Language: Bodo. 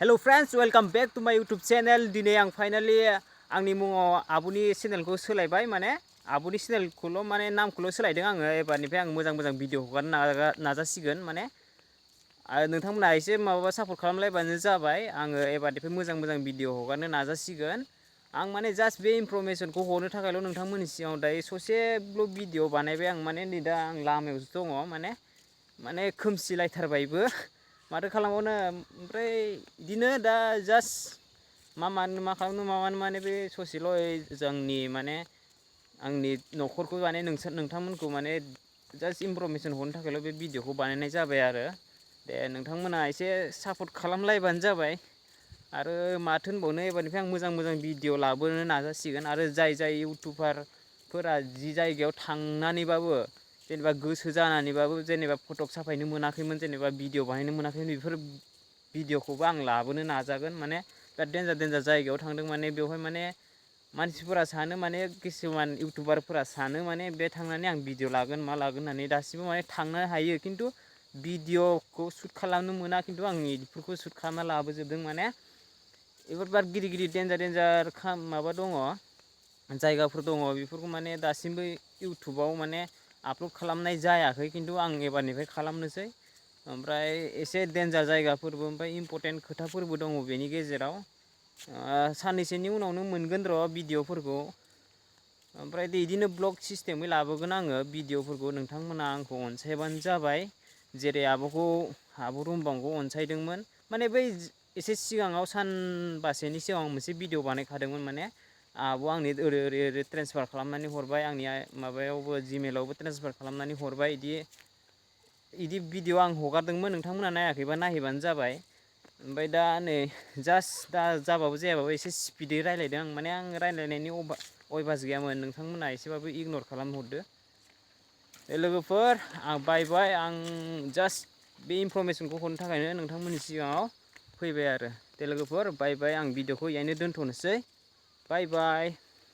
Hello friends, welcome back to my YouTube channel. दिनै आं फाइनाली आंनि मुङाव आबुनि चेनेलखौ सोलायबाय। माने आबुनि चेनेलखौल' माने नामखौल' सोलायदों आङो। एबारनिफ्राय आं मोजां भिडिअ हगारनो नाजासिगोन। माने नोंथांमोना एसे माबा सापर्ट खालामलायबानो जाबाय। आङो एबारनिफ्राय मोजां भिडिअ हगारनो नाजासिगोन। आं माने जास्ट बे इनफरमेसनखौ हरनो थाखायल' नोंथांमोननि सिगाङाव दायो ससेल' भिडिअ बानायबाय आं। माने नै दा आं लामायावसो दङ। माने खोमसिलायथारबायबो माथो खालामबावनो। ओमफ्राय बिदिनो दा जास्ट मा खालामनो माने बे ससेल' जोंनि माने आंनि न'खरखौ माने नोंथांमोनखौ माने जास्ट इनफरमेसन हरनो थाखायल' बे भिडिअखौ बानायनाय जाबाय आरो। दे नोंथांमोना एसे सापर्ट खालामलायबानो जाबाय। आरो माथो होनबावनो, एबारनिफ्राय आं मोजां भिडिअ लाबोनो नाजासिगोन। आरो जाय इउटुबारफोरा जि जायगायाव थांनानैबाबो जेनेबा गोसो जानानैबाबो जेनेबा फटक साफायनो मोनाखैमोन, जेनेबा भिडिअ बानायनो मोनाखैमोन, बेफोर भिडिअखौबो आं लाबोनो नाजागोन। माने बिराद देन्जार जायगायाव थांदों। माने बेवहाय माने मानसिफोरा सानो, माने किसुमान इउटुबारफोरा सानो माने बे थांनानै आं भिडिअ लागोन मा लागोन होननानै दासिमबो माने थांनो हायो, खिन्थु भिडिअखौ शुट खालामनो मोना। खिन्थु आं बेफोरखौ शुट खालामना लाबोजोबदों। माने बेफोर बिराद गिदिर देन्जार माबा दङ, जायगाफोर दङ। बेफोरखौ माने दासिमबो इउटुबाव माने आपल'ड खालामनाय जायाखै, खिन्थु आं एबारनिफ्राय खालामनोसै। ओमफ्राय एसे देन्जार जायगाफोरबो ओमफ्राय इम्परटेन्ट खोथाफोरबो दङ बेनि गेजेराव। साननैसोनि उनावनो मोनगोन र' भिडिअफोरखौ। ओमफ्राय बिदिनो ब्लग सिस्टेमै लाबोगोन आङो भिडिअफोरखौ। नोंथांमोना आंखौ अनसायबानो जाबाय, जेरै आब' रुमबांखौ अनसायदोंमोन। माने बै एसे सिगाङाव सानबासोनि सिगां मोनसे भिडिअ बानायखादोंमोन। माने आब' आंनि ओरै ट्रेन्सफार खालामनानै हरबाय, आंनि माबायावबो जिमेलावबो ट्रेन्सफार खालामनानै हरबाय। बिदि भिडिअ आं हगारदोंमोन। नोंथांमोना नायाखैबा नायहैबानो जाबाय। ओमफ्राय दा नै जास्ट दा जाबाबो जायाबाबो एसे स्पिदै रायज्लायदों आं। माने आं रायज्लायनायनि अयभास गैयामोन। नोंथांमोना एसेबाबो इगनर खालामहरदो। लोगोफोर आं बाय। आं जास्ट बे इनफरमेसनखौ हरनो थाखायनो नोंथांमोननि सिगाङाव फैबाय आरो। दे लोगोफोर बाय। आं भिडिअखौ बेहायनो दोनथ'नोसै। बाय।